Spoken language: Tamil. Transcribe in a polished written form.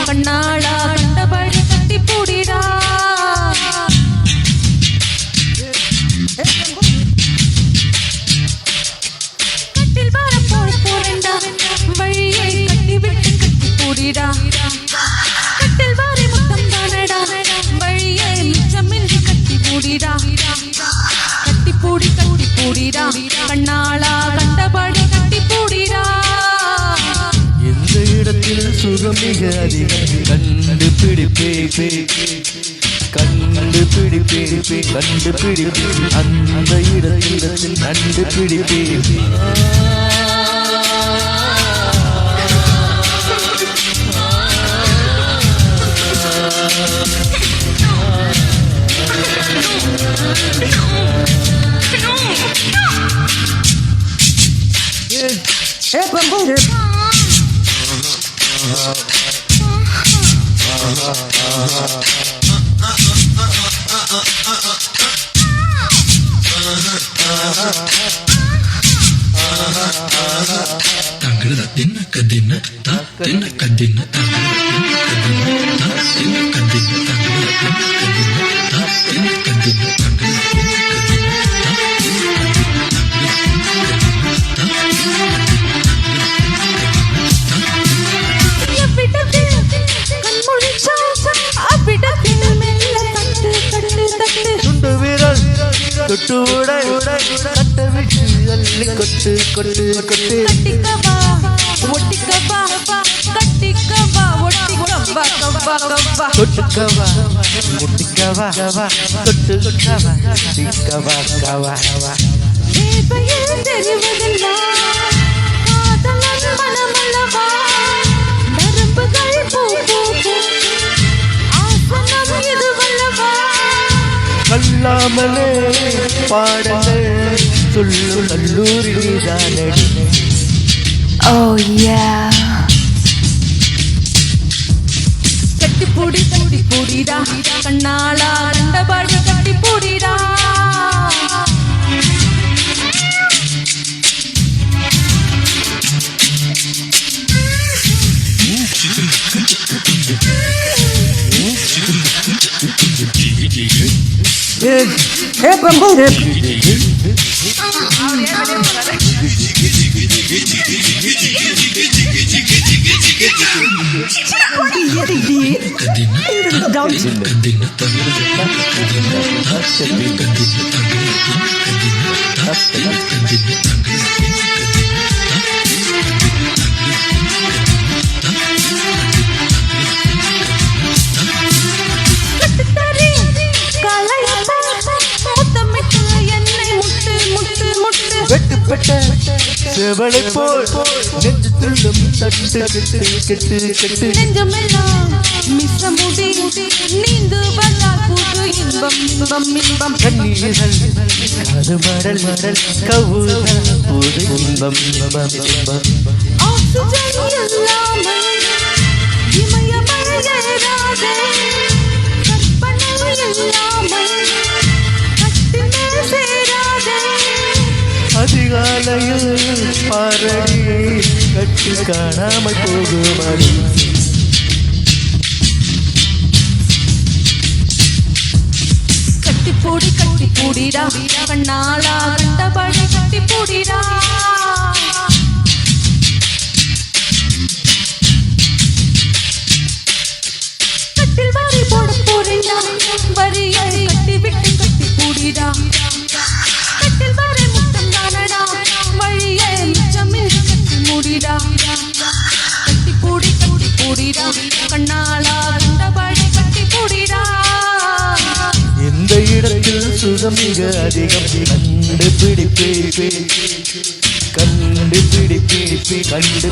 கண்ணாளா கண்டபடி கட்டி பூடிடா கட்டில் வர போறேன்டா வழியை கட்டி விட்டு கட்டி பூடிடா கட்டில் வாரி முத்தம் தானடா வழியை மிச்சமின்றி கட்டி பூடிடா கட்டி பூடிடா கண்ணாளா கண்டபடி கட்டி பூடிடா சுகம் மிக அதிகம் கண்டுபிடிப்பே அந்த இடத்தில் கண்டுபிடிப்பே தொட்டுட கட்ட விட்டு அள்ளி கொட்டு கொட்டு கொட்டு கட்டிக்கவா ஒட்டிக்கவா கட்டிக்கவா ஒட்டிக்கவா கவா தொட்டுக்கவா ஒட்டிக்கவா தொட்டு கவா கட்டிக்கவா கவா கவா தேவையில் தெரிவதெல்லாம் காதலன் மனமல்லவா நரம்புகள் பூ ஆசனம் இதுவல்லவா கல்லாமலே பாடங்கள் சொல்லு கல்லூரி தானடி Oh yeah கட்டி பூடிடா கண்ணாளா கண்டபடி கட்டி பூடிடா வெட்டுப்பட்ட செவளை போல் நெஞ்சு துள்ளும் தட்டு கெட்டு கெட்டு நெஞ்சமெல்லாம் மிசமுடி நீந்து வந்தால் புது இன்பம் இன்பம் இன்பம் கண்ணீர்கள் அது மடல் கவுதல் புது இன்பம் இன்பம் இன்பம் ஆக்சிஜன் இல்லாமல் இமயமலை ஏறாதே கற்பனை இல்லாமல் கட்டில் சேராதே அதிகாலையில் பாரடி கட்டு காணாமல் போகுமடி கட்டி பூடிடா கண்ணாளா கண்டபடி கட்டி பூடிடா கட்டில் வாரி போட போறேன்டா வரியை கட்டி விட்டு கட்டி பூடிடா கட்டில் வாரி முத்தம் தானடா சுகம் மிக அதிகம் கண்டுபிடிப்பேன் அந்த